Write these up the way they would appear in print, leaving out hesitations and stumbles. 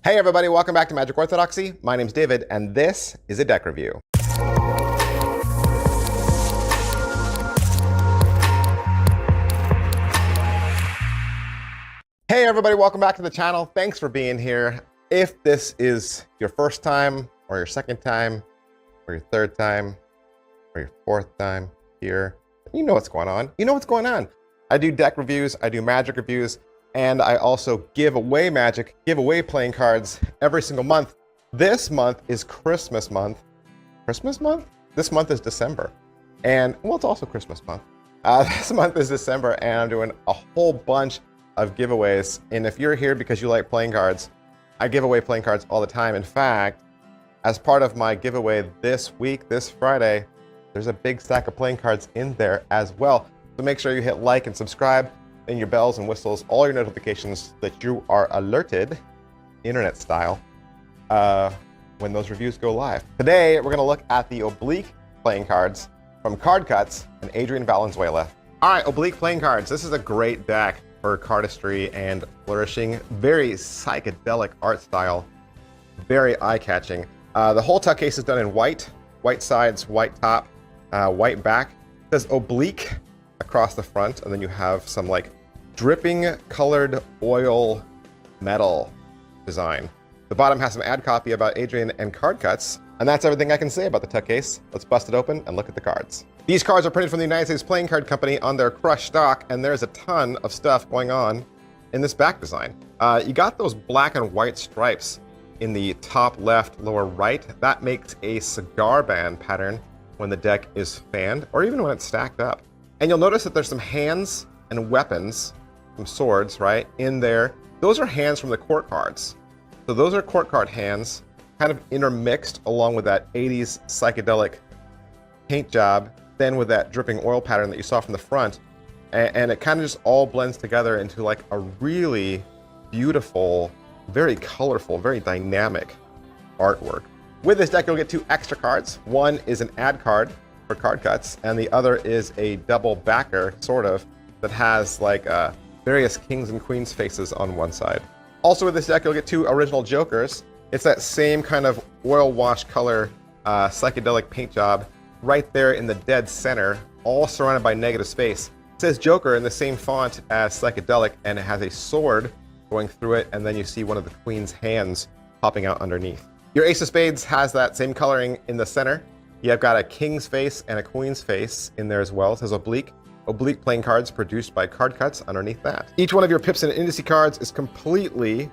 Hey everybody, welcome back to Magic Orthodoxy. My name's David, and this is a deck review. Hey everybody, welcome back to the channel. Thanks for being here. If this is your first time, or your second time, or your third time, or your fourth time here, you know what's going on. You know what's going on. I do deck reviews, I do magic reviews, and I also give away magic, give away playing cards every single month. This month is Christmas month. Christmas month? This month is December. And, well, it's also Christmas month. This month is December, and I'm doing a whole bunch of giveaways. And if you're here because you like playing cards, I give away playing cards all the time. In fact, as part of my giveaway this week, this Friday, there's a big stack of playing cards in there as well. So make sure you hit like and subscribe, and your bells and whistles, all your notifications so that you are alerted, internet style, when those reviews go live. Today, we're gonna look at the Oblique playing cards from CardCutz and Adrian Valenzuela. All right, Oblique playing cards. This is a great deck for Cardistry and Flourishing. Very psychedelic art style, very eye-catching. The whole tuck case is done in white sides, white top, white back. It says Oblique across the front, and then you have some like dripping colored oil metal design. The bottom has some ad copy about Adrian and CardCutz, and that's everything I can say about the tuck case. Let's bust it open and look at the cards. These cards are printed from the United States Playing Card Company on their crushed stock, and there's a ton of stuff going on in this back design. You got those black and white stripes in the top left, lower right. That makes a cigar band pattern when the deck is fanned, or even when it's stacked up. And you'll notice that there's some hands and weapons, some swords, right, in there. Those are hands from the court cards. So those are court card hands, kind of intermixed along with that 80s psychedelic paint job, then with that dripping oil pattern that you saw from the front. And it kind of just all blends together into like a really beautiful, very colorful, very dynamic artwork. With this deck, you'll get 2 extra cards. One is an ad card for CardCutz, and the other is a double backer, sort of, that has like various kings and queens faces on one side. Also with this deck, you'll get 2 original jokers. It's that same kind of oil wash color, psychedelic paint job right there in the dead center, all surrounded by negative space. It says Joker in the same font as psychedelic, and it has a sword going through it, and then you see one of the queen's hands popping out underneath. Your Ace of Spades has that same coloring in the center. You've got a king's face and a queen's face in there as well. It says Oblique. Oblique playing cards produced by CardCutz underneath that. Each one of your pips and indice cards is completely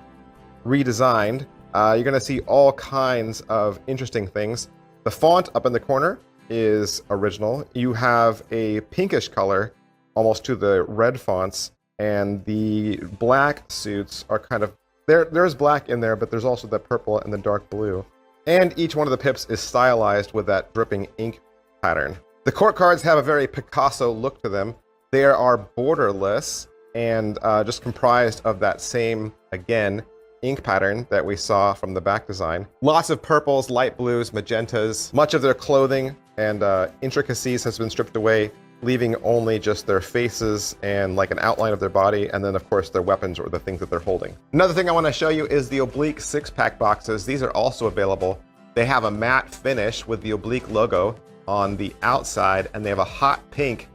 redesigned. You're gonna see all kinds of interesting things. The font up in the corner is original. You have a pinkish color, almost to the red fonts, and the black suits are kind of, there's black in there, but there's also the purple and the dark blue. And each one of the pips is stylized with that dripping ink pattern. The court cards have a very Picasso look to them. They are borderless and just comprised of that same, again, ink pattern that we saw from the back design. Lots of purples, light blues, magentas. Much of their clothing and intricacies has been stripped away, leaving only just their faces and like an outline of their body, and then of course their weapons or the things that they're holding. Another thing I want to show you is the Oblique 6-pack boxes. These are also available. They have a matte finish with the Oblique logo on the outside, and they have a hot pink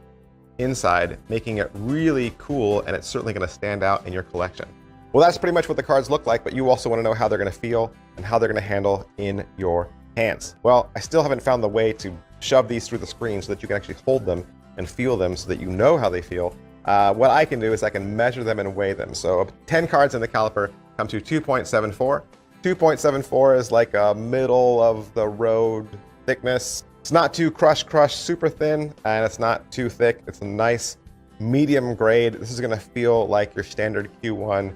inside, making it really cool, and it's certainly going to stand out in your collection. Well, that's pretty much what the cards look like, but you also want to know how they're going to feel and how they're going to handle in your hands. Well, I still haven't found the way to shove these through the screen so that you can actually hold them and feel them so that you know how they feel. What I can do is I can measure them and weigh them. So 10 cards in the caliper come to 2.74. 2.74 is like a middle of the road thickness. It's not too crush super thin, and it's not too thick. It's a nice medium grade. This is gonna feel like your standard Q1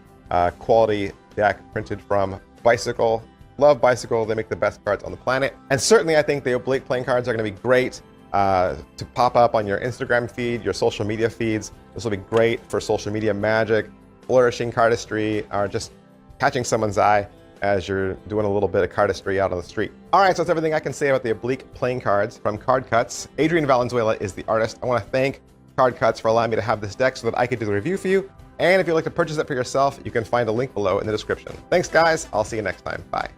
quality deck printed from Bicycle. Love Bicycle, they make the best cards on the planet. And certainly I think the Oblique playing cards are gonna be great to pop up on your Instagram feed, your social media feeds. This will be great for social media magic, flourishing cardistry, or just catching someone's eye as you're doing a little bit of cardistry out on the street. All right, so that's everything I can say about the Oblique playing cards from CardCutz. Adrian Valenzuela is the artist. I want to thank CardCutz for allowing me to have this deck so that I could do the review for you. And if you'd like to purchase it for yourself, you can find a link below in the description. Thanks, guys. I'll see you next time. Bye.